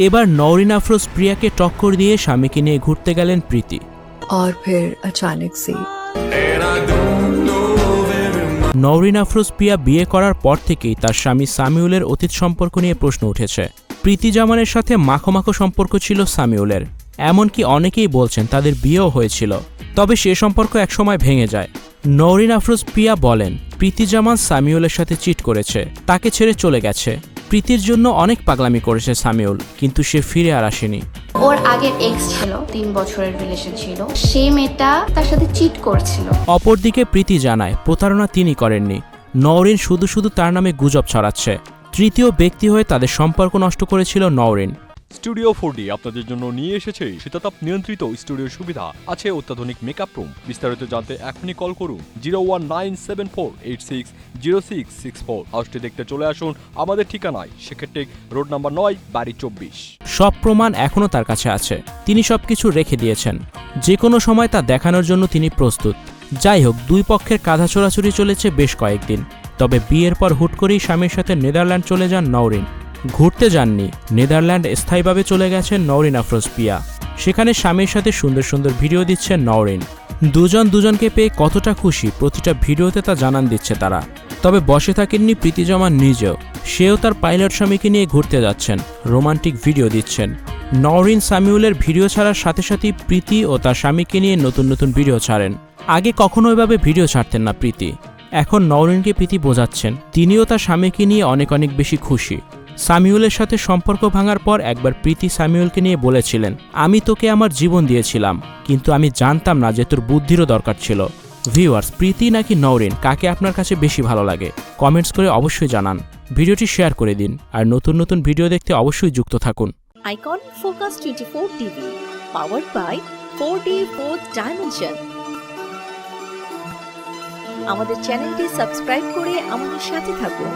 এবার নওরিন আফরোজ প্রিয়াকে টক্কর দিয়ে স্বামীকে নিয়ে ঘুরতে গেলেন প্রীতি। और फिर अचानक से নওরিন আফরোজ প্রিয়া বিয়ে করার পর থেকেই তার স্বামী সামিউলের অতীত সম্পর্ক নিয়ে প্রশ্ন উঠেছে। প্রীতি জামানের সাথে মাখো মাখো সম্পর্ক ছিল সামিউলের, এমনকি অনেকেই বলছেন তাদের বিয়েও হয়েছিল। তবে সে সম্পর্ক একসময় ভেঙে যায়। নওরিন আফরোজ প্রিয়া বলেন, প্রীতি জামান সামিউলের সাথে চিট করেছে, তাকে ছেড়ে চলে গেছে। প্রীতির জন্য অনেক পাগলামি করেছে সামিউল, কিন্তু সে ফিরে আর আসেনি। ওর আগের এক্স ছিল, 3 বছরের রিলেশন ছিল, সেই মেয়েটা তার সাথে চিট করছিল। অপরদিকে প্রীতি জানায় প্রতারণা তিনি করেননি, নওরিন শুধু শুধু তার নামে গুজব ছড়াচ্ছে। তৃতীয় ব্যক্তি হয়ে তাদের সম্পর্ক নষ্ট করেছিল নওরিন। স্টুডিও 4D আপনাদের জন্য নিয়ে এসেছে শীতাতাপ নিয়ন্ত্রিত স্টুডিও সুবিধা, আছে অত্যাধুনিক মেকআপ রুম। বিস্তারিত জানতে এখনই কল করুন 01974860664। হাউসটি দেখতে চলে আসুন আমাদের ঠিকানায়, সেক্ষেত্রে রোড নাম্বার 9, বাড়ি 24। সব প্রমাণ এখনও তার কাছে আছে, তিনি সবকিছু রেখে দিয়েছেন। যে কোনো সময় তা দেখানোর জন্য তিনি প্রস্তুত। যাই হোক, দুই পক্ষের কাঁধা ছোড়াছুড়ি চলেছে বেশ কয়েকদিন। তবে বিয়ের পর হুট করেই স্বামীর সাথে নেদারল্যান্ড চলে যান নওরিন। ঘুরতে যাননি, নেদারল্যান্ড স্থায়ীভাবে চলে গেছেন নওরিন আফরোজ প্রিয়া। সেখানে স্বামীর সাথে সুন্দর সুন্দর ভিডিও দিচ্ছেন নওরিন। দুজন দুজনকে পেয়ে কতটা খুশি প্রতিটা ভিডিওতে তা জানান দিচ্ছে তারা। তবে বসে থাকেননি প্রীতি জামান নিজেও, সেও তার পাইলট স্বামীকে নিয়ে ঘুরতে যাচ্ছেন, রোমান্টিক ভিডিও দিচ্ছেন। নওরিন সামিউলের ভিডিও ছাড়ার সাথে সাথেই প্রীতি ও তার স্বামীকে নিয়ে নতুন নতুন ভিডিও ছাড়েন। আগে কখনো এভাবে ভিডিও ছাড়তেন না প্রীতি। এখন নওরিনকে প্রীতি বোঝাচ্ছেন তিনিও তার স্বামীকে নিয়ে অনেক অনেক বেশি খুশি। সামিউলের সাথে সম্পর্ক ভাঙার পর একবার প্রীতি সামিউলকে নিয়ে বলেছিলেন, আমি তোকে আমার জীবন দিয়েছিলাম, কিন্তু আমি জানতাম না যে তোর বুদ্ধিরও দরকার ছিল। ভিউয়ার্স, প্রীতি নাকি নওরিন, কাকে আপনার কাছে বেশি ভালো লাগে কমেন্টস করে অবশ্যই জানান। ভিডিওটি শেয়ার করে দিন, আর নতুন নতুন ভিডিও দেখতে অবশ্যই যুক্ত থাকুন। Icon focus 24 TV, powered by 4D Fourth Dimension। আমাদের চ্যানেলটি সাবস্ক্রাইব করে আমাদের সাথে থাকুন।